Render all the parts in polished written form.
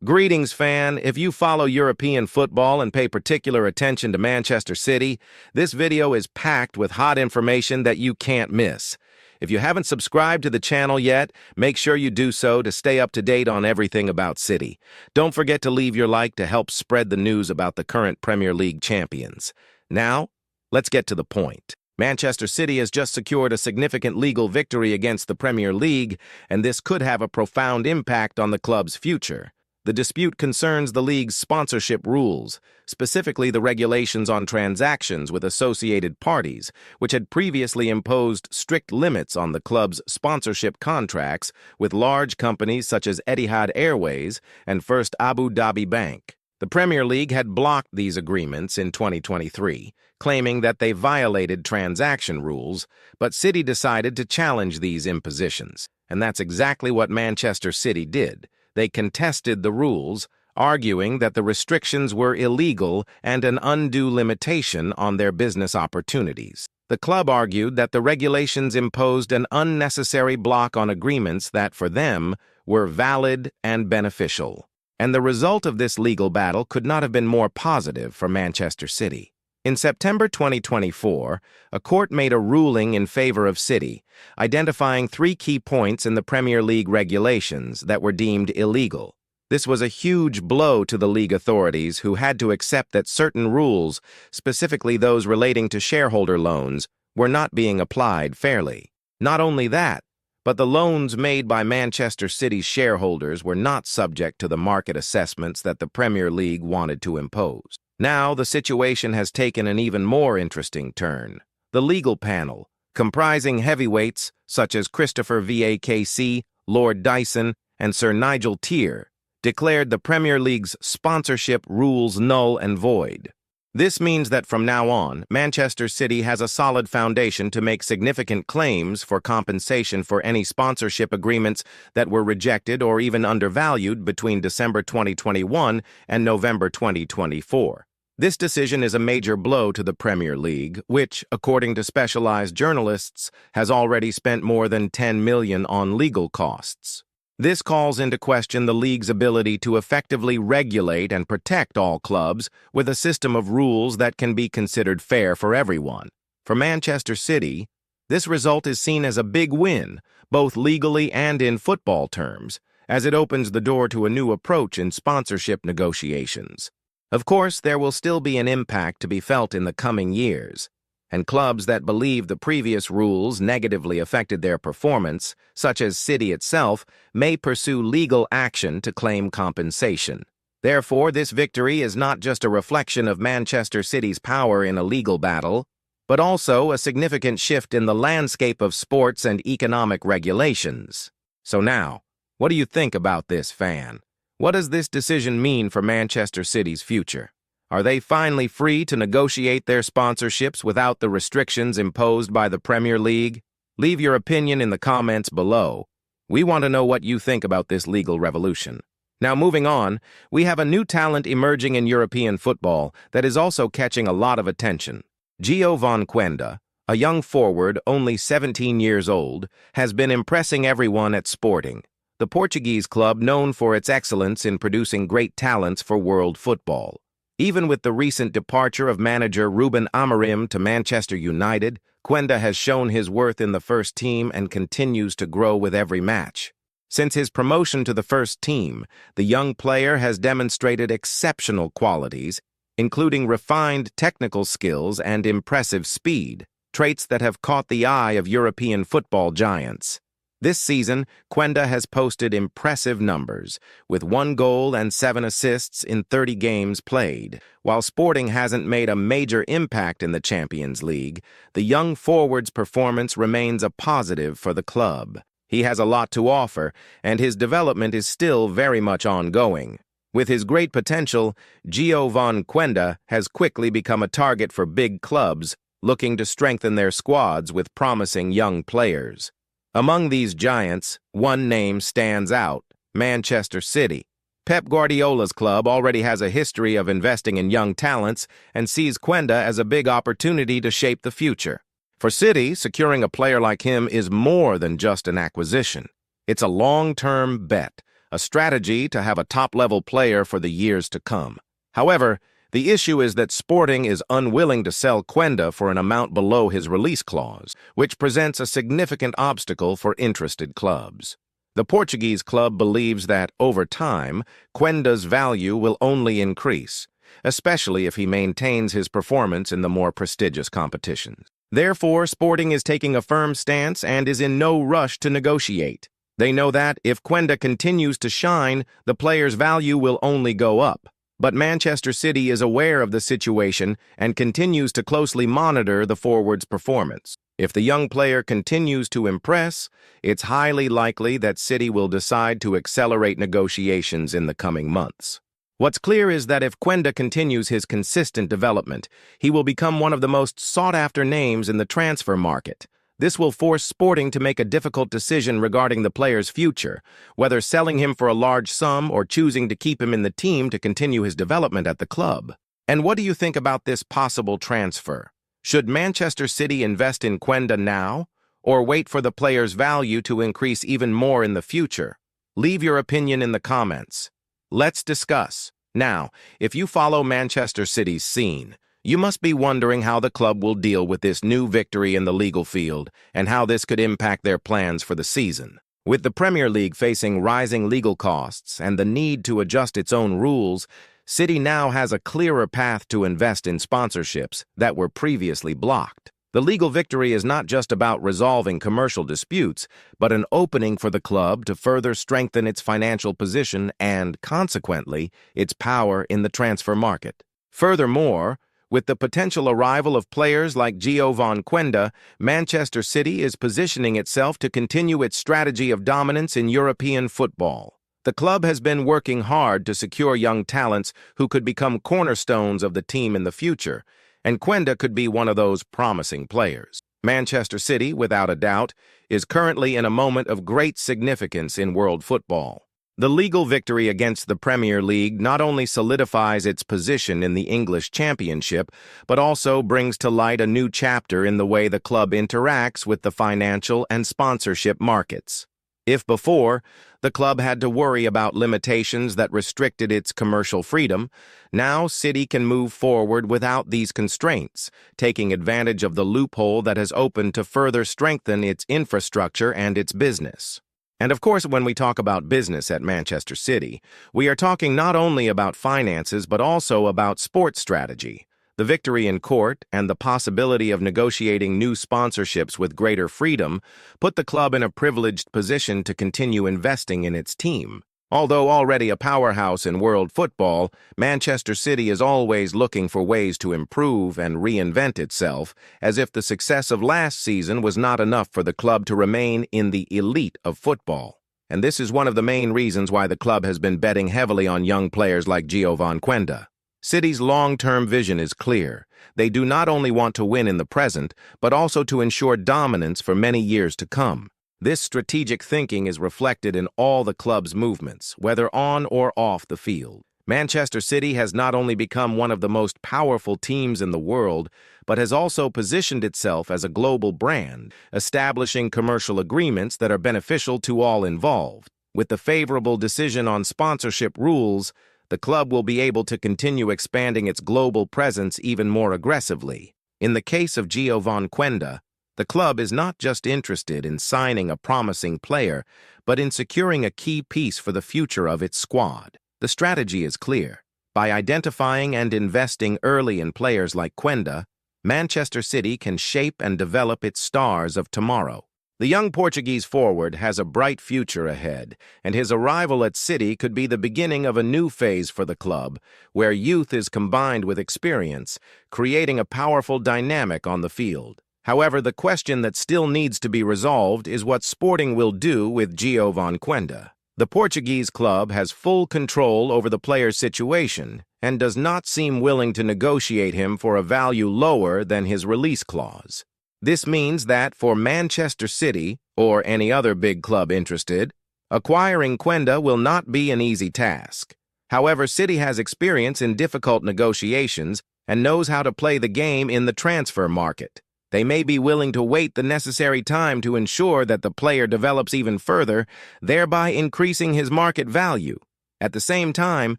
Greetings, fan. If you follow European football and pay particular attention to Manchester City, this video is packed with hot information that you can't miss. If you haven't subscribed to the channel yet, make sure you do so to stay up to date on everything about City. Don't forget to leave your like to help spread the news about the current Premier League champions. Now, let's get to the point. Manchester City has just secured a significant legal victory against the Premier League, and this could have a profound impact on the club's future. The dispute concerns the league's sponsorship rules, specifically the regulations on transactions with associated parties, which had previously imposed strict limits on the club's sponsorship contracts with large companies such as Etihad Airways and First Abu Dhabi Bank. The Premier League had blocked these agreements in 2023, claiming that they violated transaction rules, but City decided to challenge these impositions, and that's exactly what Manchester City did. They contested the rules, arguing that the restrictions were illegal and an undue limitation on their business opportunities. The club argued that the regulations imposed an unnecessary block on agreements that, for them, were valid and beneficial. And the result of this legal battle could not have been more positive for Manchester City. In September 2024, a court made a ruling in favor of City, identifying 3 key points in the Premier League regulations that were deemed illegal. This was a huge blow to the league authorities, who had to accept that certain rules, specifically those relating to shareholder loans, were not being applied fairly. Not only that, but the loans made by Manchester City's shareholders were not subject to the market assessments that the Premier League wanted to impose. Now, the situation has taken an even more interesting turn. The legal panel, comprising heavyweights such as Christopher Vakc, Lord Dyson, and Sir Nigel Tier, declared the Premier League's sponsorship rules null and void. This means that from now on, Manchester City has a solid foundation to make significant claims for compensation for any sponsorship agreements that were rejected or even undervalued between December 2021 and November 2024. This decision is a major blow to the Premier League, which, according to specialized journalists, has already spent more than $10 million on legal costs. This calls into question the league's ability to effectively regulate and protect all clubs with a system of rules that can be considered fair for everyone. For Manchester City, this result is seen as a big win, both legally and in football terms, as it opens the door to a new approach in sponsorship negotiations. Of course, there will still be an impact to be felt in the coming years, and clubs that believe the previous rules negatively affected their performance, such as City itself, may pursue legal action to claim compensation. Therefore, this victory is not just a reflection of Manchester City's power in a legal battle, but also a significant shift in the landscape of sports and economic regulations. So now, what do you think about this, fan? What does this decision mean for Manchester City's future? Are they finally free to negotiate their sponsorships without the restrictions imposed by the Premier League? Leave your opinion in the comments below. We want to know what you think about this legal revolution. Now, moving on, we have a new talent emerging in European football that is also catching a lot of attention. Quenda, a young forward only 17 years old, has been impressing everyone at Sporting, the Portuguese club known for its excellence in producing great talents for world football. Even with the recent departure of manager Ruben Amorim to Manchester United, Quenda has shown his worth in the first team and continues to grow with every match. Since his promotion to the first team, the young player has demonstrated exceptional qualities, including refined technical skills and impressive speed, traits that have caught the eye of European football giants. This season, Quenda has posted impressive numbers, with 1 goal and 7 assists in 30 games played. While Sporting hasn't made a major impact in the Champions League, the young forward's performance remains a positive for the club. He has a lot to offer, and his development is still very much ongoing. With his great potential, Quenda has quickly become a target for big clubs looking to strengthen their squads with promising young players. Among these giants, one name stands out: Manchester City. Pep Guardiola's club already has a history of investing in young talents and sees Quenda as a big opportunity to shape the future. For City, securing a player like him is more than just an acquisition. It's a long-term bet, a strategy to have a top-level player for the years to come. However, the issue is that Sporting is unwilling to sell Quenda for an amount below his release clause, which presents a significant obstacle for interested clubs. The Portuguese club believes that, over time, Quenda's value will only increase, especially if he maintains his performance in the more prestigious competitions. Therefore, Sporting is taking a firm stance and is in no rush to negotiate. They know that, if Quenda continues to shine, the player's value will only go up. But Manchester City is aware of the situation and continues to closely monitor the forward's performance. If the young player continues to impress, it's highly likely that City will decide to accelerate negotiations in the coming months. What's clear is that if Quenda continues his consistent development, he will become one of the most sought-after names in the transfer market. This will force Sporting to make a difficult decision regarding the player's future, whether selling him for a large sum or choosing to keep him in the team to continue his development at the club. And what do you think about this possible transfer? Should Manchester City invest in Quenda now, or wait for the player's value to increase even more in the future? Leave your opinion in the comments. Let's discuss. Now, if you follow Manchester City's scene, you must be wondering how the club will deal with this new victory in the legal field and how this could impact their plans for the season. With the Premier League facing rising legal costs and the need to adjust its own rules, City now has a clearer path to invest in sponsorships that were previously blocked. The legal victory is not just about resolving commercial disputes, but an opening for the club to further strengthen its financial position and, consequently, its power in the transfer market. Furthermore, with the potential arrival of players like Quenda, Manchester City is positioning itself to continue its strategy of dominance in European football. The club has been working hard to secure young talents who could become cornerstones of the team in the future, and Quenda could be one of those promising players. Manchester City, without a doubt, is currently in a moment of great significance in world football. The legal victory against the Premier League not only solidifies its position in the English Championship, but also brings to light a new chapter in the way the club interacts with the financial and sponsorship markets. If before, the club had to worry about limitations that restricted its commercial freedom, now City can move forward without these constraints, taking advantage of the loophole that has opened to further strengthen its infrastructure and its business. And of course, when we talk about business at Manchester City, we are talking not only about finances but also about sports strategy. The victory in court and the possibility of negotiating new sponsorships with greater freedom put the club in a privileged position to continue investing in its team. Although already a powerhouse in world football, Manchester City is always looking for ways to improve and reinvent itself, as if the success of last season was not enough for the club to remain in the elite of football. And this is one of the main reasons why the club has been betting heavily on young players like Quenda. City's long-term vision is clear. They do not only want to win in the present, but also to ensure dominance for many years to come. This strategic thinking is reflected in all the club's movements, whether on or off the field. Manchester City has not only become one of the most powerful teams in the world, but has also positioned itself as a global brand, establishing commercial agreements that are beneficial to all involved. With the favorable decision on sponsorship rules, the club will be able to continue expanding its global presence even more aggressively. In the case of Quenda, the club is not just interested in signing a promising player, but in securing a key piece for the future of its squad. The strategy is clear. By identifying and investing early in players like Quenda, Manchester City can shape and develop its stars of tomorrow. The young Portuguese forward has a bright future ahead, and his arrival at City could be the beginning of a new phase for the club, where youth is combined with experience, creating a powerful dynamic on the field. However, the question that still needs to be resolved is what Sporting will do with Quenda. The Portuguese club has full control over the player's situation and does not seem willing to negotiate him for a value lower than his release clause. This means that for Manchester City, or any other big club interested, acquiring Quenda will not be an easy task. However, City has experience in difficult negotiations and knows how to play the game in the transfer market. They may be willing to wait the necessary time to ensure that the player develops even further, thereby increasing his market value. At the same time,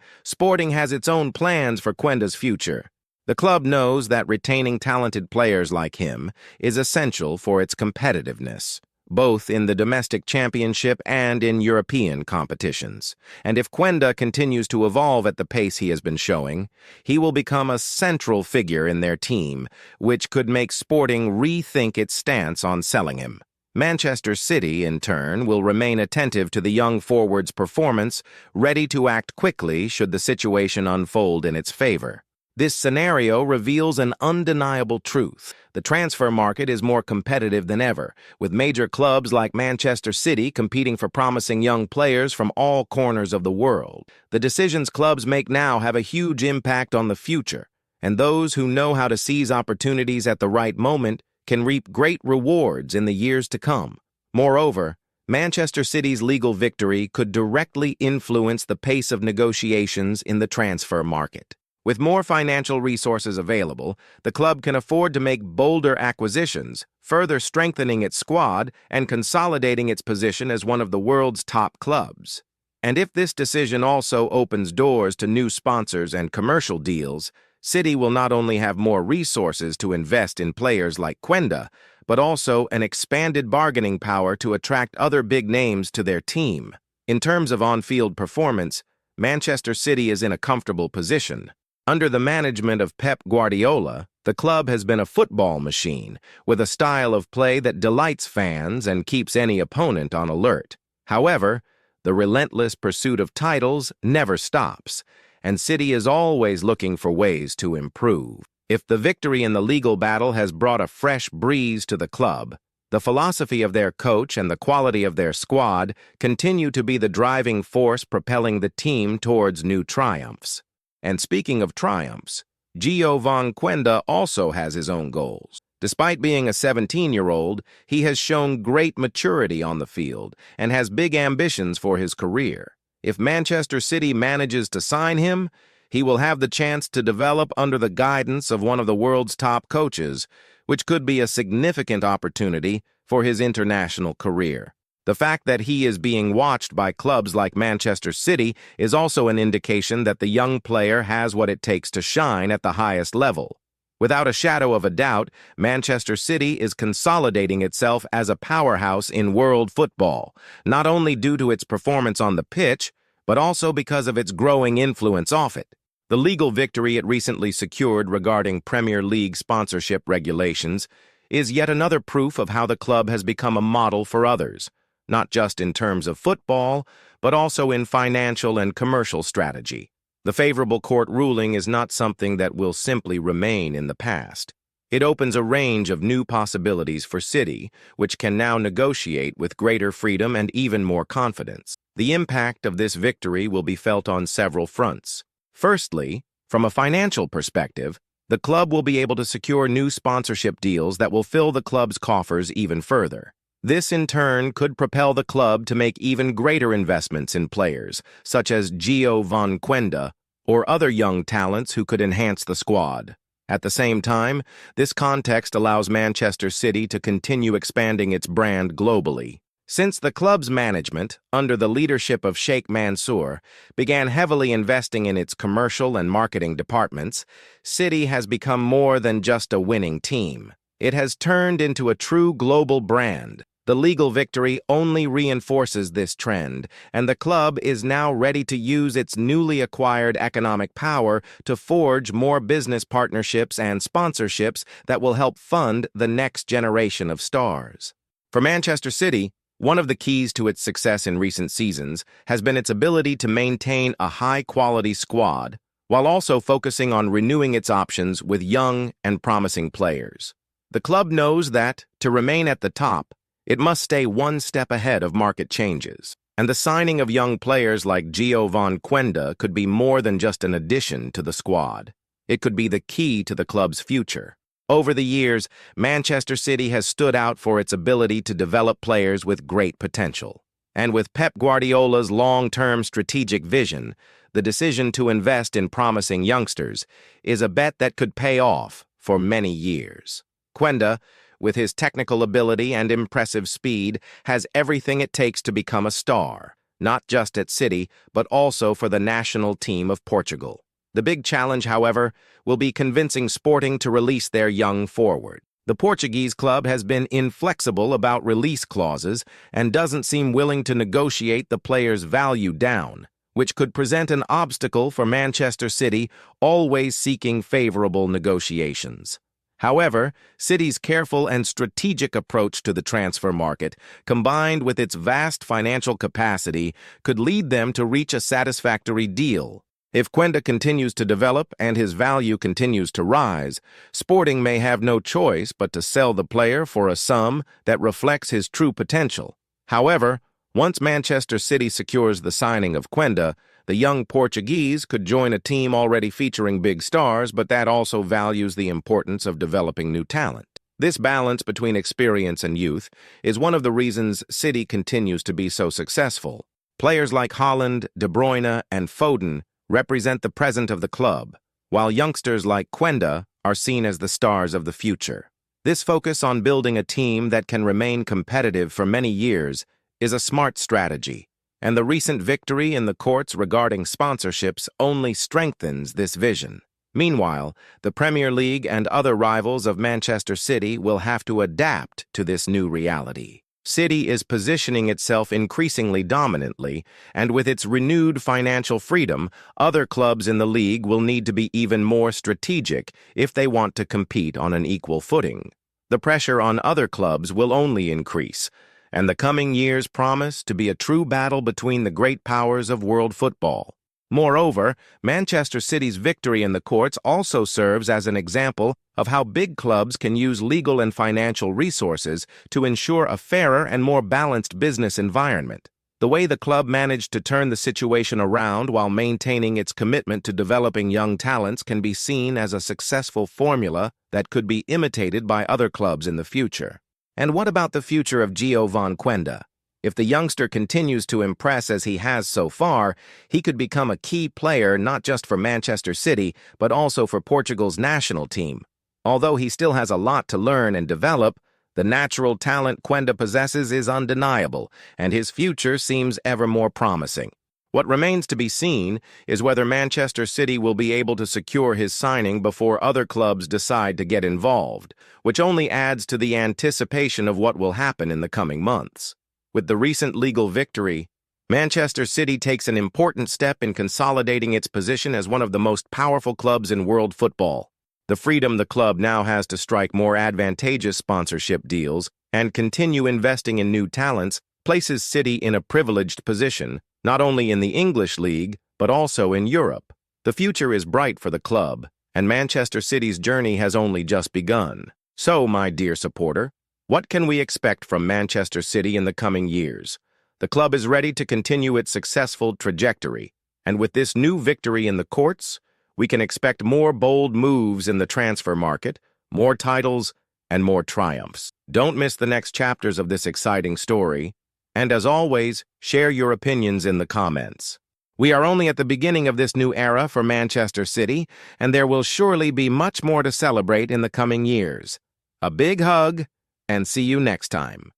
Sporting has its own plans for Quenda's future. The club knows that retaining talented players like him is essential for its competitiveness, both in the domestic championship and in European competitions. And if Quenda continues to evolve at the pace he has been showing, he will become a central figure in their team, which could make Sporting rethink its stance on selling him. Manchester City, in turn, will remain attentive to the young forward's performance, ready to act quickly should the situation unfold in its favor. This scenario reveals an undeniable truth. The transfer market is more competitive than ever, with major clubs like Manchester City competing for promising young players from all corners of the world. The decisions clubs make now have a huge impact on the future, and those who know how to seize opportunities at the right moment can reap great rewards in the years to come. Moreover, Manchester City's legal victory could directly influence the pace of negotiations in the transfer market. With more financial resources available, the club can afford to make bolder acquisitions, further strengthening its squad and consolidating its position as one of the world's top clubs. And if this decision also opens doors to new sponsors and commercial deals, City will not only have more resources to invest in players like Quenda, but also an expanded bargaining power to attract other big names to their team. In terms of on-field performance, Manchester City is in a comfortable position. Under the management of Pep Guardiola, the club has been a football machine, with a style of play that delights fans and keeps any opponent on alert. However, the relentless pursuit of titles never stops, and City is always looking for ways to improve. If the victory in the legal battle has brought a fresh breeze to the club, the philosophy of their coach and the quality of their squad continue to be the driving force propelling the team towards new triumphs. And speaking of triumphs, Quenda also has his own goals. Despite being a 17-year-old, he has shown great maturity on the field and has big ambitions for his career. If Manchester City manages to sign him, he will have the chance to develop under the guidance of one of the world's top coaches, which could be a significant opportunity for his international career. The fact that he is being watched by clubs like Manchester City is also an indication that the young player has what it takes to shine at the highest level. Without a shadow of a doubt, Manchester City is consolidating itself as a powerhouse in world football, not only due to its performance on the pitch, but also because of its growing influence off it. The legal victory it recently secured regarding Premier League sponsorship regulations is yet another proof of how the club has become a model for others, not just in terms of football, but also in financial and commercial strategy. The favorable court ruling is not something that will simply remain in the past. It opens a range of new possibilities for City, which can now negotiate with greater freedom and even more confidence. The impact of this victory will be felt on several fronts. Firstly, from a financial perspective, the club will be able to secure new sponsorship deals that will fill the club's coffers even further. This, in turn, could propel the club to make even greater investments in players, such as Quenda, or other young talents who could enhance the squad. At the same time, this context allows Manchester City to continue expanding its brand globally. Since the club's management, under the leadership of Sheikh Mansour, began heavily investing in its commercial and marketing departments, City has become more than just a winning team. It has turned into a true global brand. The legal victory only reinforces this trend, and the club is now ready to use its newly acquired economic power to forge more business partnerships and sponsorships that will help fund the next generation of stars. For Manchester City, one of the keys to its success in recent seasons has been its ability to maintain a high-quality squad, while also focusing on renewing its options with young and promising players. The club knows that, to remain at the top, it must stay one step ahead of market changes, and the signing of young players like Quenda could be more than just an addition to the squad. It could be the key to the club's future. Over the years, Manchester City has stood out for its ability to develop players with great potential. And with Pep Guardiola's long-term strategic vision, the decision to invest in promising youngsters is a bet that could pay off for many years. Quenda, with his technical ability and impressive speed, has everything it takes to become a star, not just at City, but also for the national team of Portugal. The big challenge, however, will be convincing Sporting to release their young forward. The Portuguese club has been inflexible about release clauses and doesn't seem willing to negotiate the player's value down, which could present an obstacle for Manchester City, always seeking favorable negotiations. However, City's careful and strategic approach to the transfer market, combined with its vast financial capacity, could lead them to reach a satisfactory deal. If Quenda continues to develop and his value continues to rise, Sporting may have no choice but to sell the player for a sum that reflects his true potential. However, once Manchester City secures the signing of Quenda, the young Portuguese could join a team already featuring big stars, but that also values the importance of developing new talent. This balance between experience and youth is one of the reasons City continues to be so successful. Players like Haaland, De Bruyne, and Foden represent the present of the club, while youngsters like Quenda are seen as the stars of the future. This focus on building a team that can remain competitive for many years is a smart strategy, and the recent victory in the courts regarding sponsorships only strengthens this vision. Meanwhile, the Premier League and other rivals of Manchester City will have to adapt to this new reality. City is positioning itself increasingly dominantly, and with its renewed financial freedom, other clubs in the league will need to be even more strategic if they want to compete on an equal footing. The pressure on other clubs will only increase, and the coming years promise to be a true battle between the great powers of world football. Moreover, Manchester City's victory in the courts also serves as an example of how big clubs can use legal and financial resources to ensure a fairer and more balanced business environment. The way the club managed to turn the situation around while maintaining its commitment to developing young talents can be seen as a successful formula that could be imitated by other clubs in the future. And what about the future of Giovanni Quenda? If the youngster continues to impress as he has so far, he could become a key player not just for Manchester City, but also for Portugal's national team. Although he still has a lot to learn and develop, the natural talent Quenda possesses is undeniable, and his future seems ever more promising. What remains to be seen is whether Manchester City will be able to secure his signing before other clubs decide to get involved, which only adds to the anticipation of what will happen in the coming months. With the recent legal victory, Manchester City takes an important step in consolidating its position as one of the most powerful clubs in world football. The freedom the club now has to strike more advantageous sponsorship deals and continue investing in new talents places City in a privileged position, not only in the English League, but also in Europe. The future is bright for the club, and Manchester City's journey has only just begun. So, my dear supporter, what can we expect from Manchester City in the coming years? The club is ready to continue its successful trajectory, and with this new victory in the courts, we can expect more bold moves in the transfer market, more titles, and more triumphs. Don't miss the next chapters of this exciting story, and as always, share your opinions in the comments. We are only at the beginning of this new era for Manchester City, and there will surely be much more to celebrate in the coming years. A big hug, and see you next time.